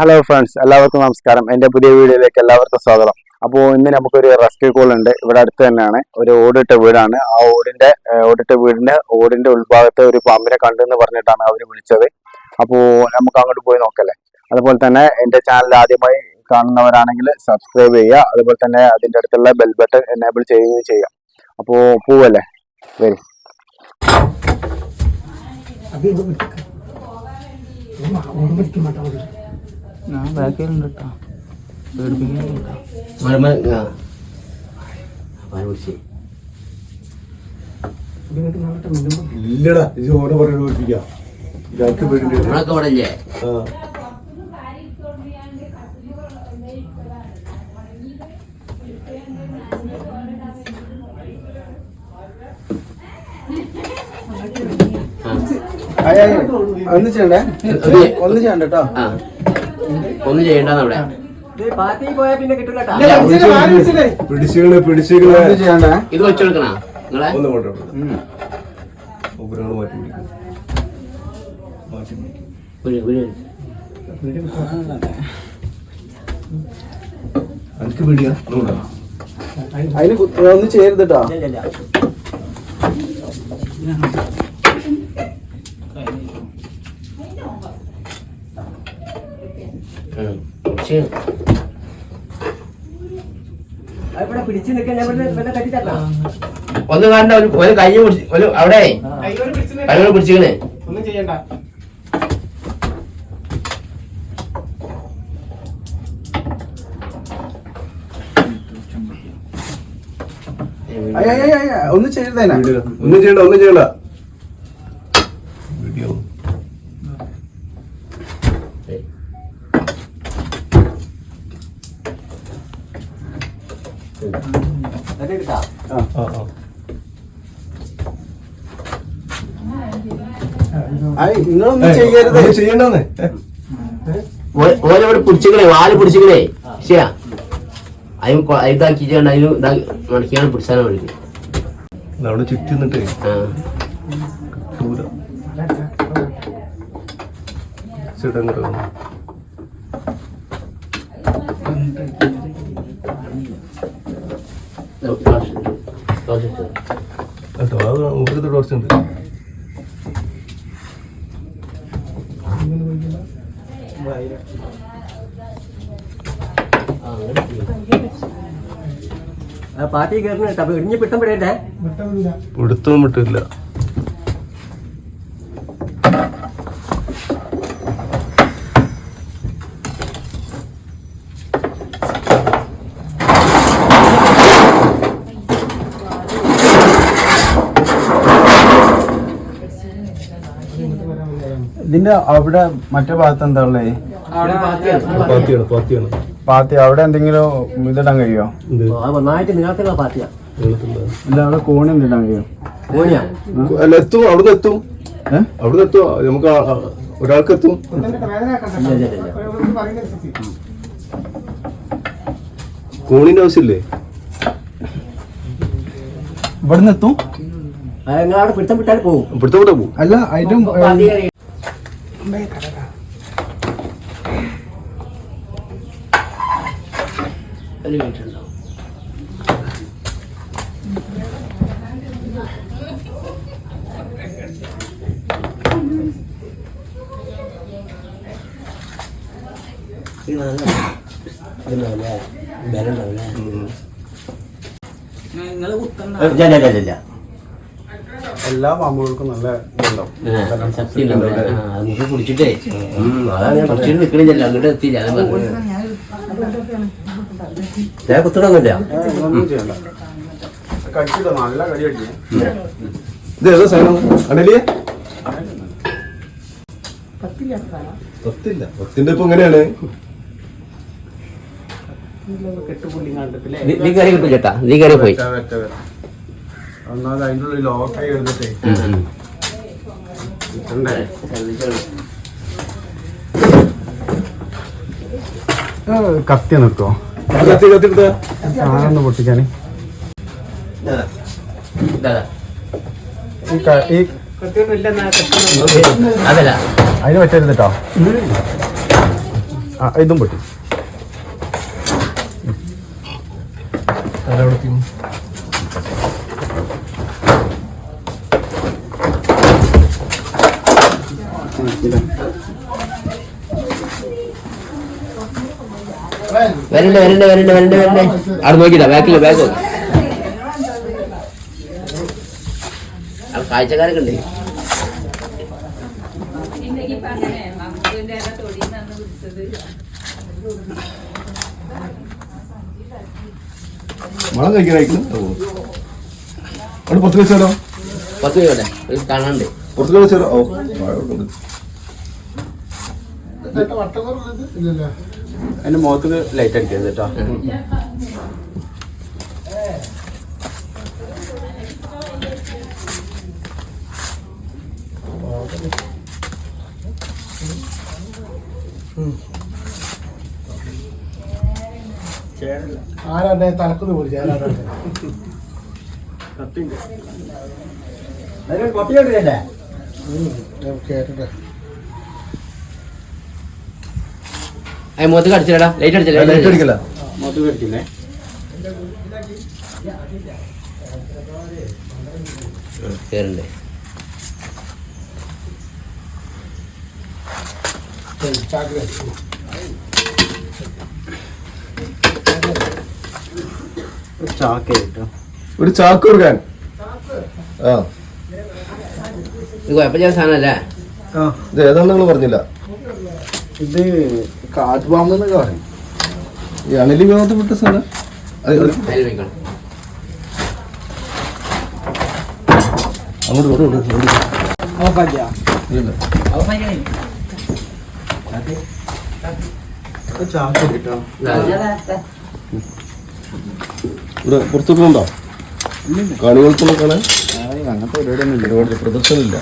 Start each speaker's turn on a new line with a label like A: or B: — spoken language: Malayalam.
A: ഹലോ ഫ്രണ്ട്സ്, എല്ലാവർക്കും നമസ്കാരം. എൻ്റെ പുതിയ വീഡിയോയിലേക്ക് എല്ലാവർക്കും സ്വാഗതം. അപ്പോൾ ഇന്ന് നമുക്കൊരു റെസ്ക്യൂ കോൾ ഉണ്ട്. ഇവിടെ അടുത്ത് തന്നെയാണ് ഒരു ഓടിട്ട വീടാണ്. ആ ഓടിട്ട വീടിന്റെ ഉൾഭാഗത്ത് ഒരു പാമ്പിനെ കണ്ടെന്ന് പറഞ്ഞിട്ടാണ് അവർ വിളിച്ചത്. അപ്പോൾ നമുക്ക് അങ്ങോട്ട് പോയി നോക്കല്ലേ. അതുപോലെ തന്നെ എൻ്റെ ചാനൽ ആദ്യമായി കാണുന്നവരാണെങ്കിൽ സബ്സ്ക്രൈബ് ചെയ്യുക. അതുപോലെ തന്നെ അതിൻ്റെ അടുത്തുള്ള ബെൽ ബട്ടൺ എനേബിൾ ചെയ്യുകയും ചെയ്യുക. അപ്പോൾ പോവല്ലേ, വരും.
B: ഞാൻ ബാക്കിലുണ്ട് കേട്ടോ,
C: ഇല്ലടാ ഇത് ഓരോ പറഞ്ഞു പഠിപ്പിക്കാം.
B: ഒന്നും ചെയ്യണ്ടേ, ഒന്നും ചെയ്യണ്ട കേട്ടോ,
D: ഒന്നും ചെയ്യണ്ട. ഇത് വെച്ചെടുക്കണ നിങ്ങളെ
B: അതിന് ഒന്നും ചെയ്യരുത് കേട്ടോ.
D: ഒന്ന് കണ്ട ഒരു കൈ പിടിച്ച് അവിടെ കൈയോട് പിടിച്ചിക്കണേ.
C: ഒന്നും ചെയ്യണ്ട.
B: ഒന്നും ചെയ്യരുതേനാ,
C: ഒന്നും ചെയ്യണ്ട, ഒന്നും ചെയ്യണ്ട. വീഡിയോ
B: നിങ്ങളൊന്നും ചെയ്യരുത്,
C: ചെയ്യണ്ടെന്ന്
D: ഓരോട് പിടിച്ചിക്കണേ, വാല് പിടിച്ചിക്കണേ. ശരിയാ, ഇതാക്കിച്ചാണ്ട് അതിന് മടക്കിയാണ് പിടിച്ചാലും വിളിക്കും.
C: അവിടെ ചുറ്റി നിന്നിട്ട് ടോർച്ചുണ്ട്.
D: പാർട്ടി കയറുന്ന ഇടിഞ്ഞ് പിട്ടം പെടേണ്ടേ,
C: പിടുത്തവും വിട്ടില്ല.
B: ഇതിന്റെ അവിടെ മറ്റേ ഭാഗത്ത് എന്താ ഉള്ളേ? പാത്തി അവിടെ എന്തെങ്കിലും ഇതിടാൻ കഴിയോ?
D: നന്നായിട്ട് നീളത്തിലുള്ള പാർട്ടിയാ.
B: ഇല്ല, അവിടെ കോണി ഇടാൻ കഴിയോ?
C: അല്ല, എത്തും, അവിടുന്ന് എത്തും, അവിടുന്ന് എത്തും. നമുക്ക് ഒരാൾക്ക് എത്തും. കോണിന്റെ ആവശ്യമില്ലേ?
B: ഇവിടുന്ന് എത്തും.
D: അവിടെ പിടുത്തം വിട്ടാൽ പോകും.
C: പിടുത്തം വിട്ടാ പോകും.
B: അല്ല, അതിനും എല്ലാ പാമ്പുകൾക്കും നല്ല
D: ശക്തി കുടിച്ചിട്ടേ അതാണ് ഞാൻ കുറച്ചിട്ട് നിൽക്കണില്ല, അങ്ങോട്ട് എത്തിയില്ല. കുത്തണമൊന്നുമില്ല.
B: നല്ല കടി അടിക്കും.
C: ഇത് ഏതാ സാധനം? അടലിയ പത്തില്ല, പത്തിന്റെ ഇപ്പൊ എങ്ങനെയാണ്?
D: നീ കയറി കിട്ടും ചേട്ടാ, നീ കയറി പോയി.
B: ഒന്നാമത് അതിൻ്റെ ഉള്ളിൽ ലോക്കായി എടുത്തിട്ടേ കത്തി നിൽക്കോ? സാധനം പൊട്ടിക്കാന്
D: അതല്ല
B: അതിന് പറ്റരുത് കേട്ടോ. ആ ഇതും പൊട്ടി.
D: വരണ്ടേ അവിടെ നോക്കിട്ടാ ബാക്കില് ബാഗ് നോക്കി അവിടെ കാഴ്ചക്കാരൊക്കെ ഉണ്ട്.
C: മണം കഴിക്കാനായിരിക്കും. അവിടെ പുറത്ത് വെച്ചാലോ?
D: 10 രൂപ ഒരു കാണാണ്ട്
C: പുറത്ത് വെച്ചാലോ? ഓ ഉണ്ട്.
B: അതിന്റെ മുഖത്ത് ലൈറ്റ് അടിക്കരുത് കേട്ടോ.
E: ആരാ തലക്കുന്ന് പോയി കേട്ടിട്ട്
D: മുഖത്ത് കടിച്ചില്ലടാ ലൈറ്റ്
C: ലൈറ്റ്
D: അടിച്ചില്ല
C: അടിക്കല.
B: മുഖത്ത് കടിക്കില്ലേ?
D: കേറണ്ടേ
B: ചാക്ക കേട്ടോ.
C: ഒരു ചാക്ക് കൊടുക്കാൻ. ആ
D: ഇത് കുഴപ്പമില്ല സാധനല്ലേ?
C: ഇത് ഏതാണെന്ന് നിങ്ങൾ പറഞ്ഞില്ല.
B: ഇത് കാട്ടുപാമ്പ് എന്നൊക്കെ പറയും.
C: ഈ അണലി ഭാഗത്ത് വിട്ട സാധനം
D: അതിൽ വെക്കണം.
C: അങ്ങോട്ട്
B: ചാക്ക കേട്ടോ.
C: ഇവിടെ പുറത്തോട്ടുണ്ടോ കാണികൾക്കൊന്നും കാണാൻ?
B: അങ്ങനത്തെ പരിപാടിയൊന്നും ഇല്ല.
C: ഒരുപാട് പ്രദർശനമില്ല.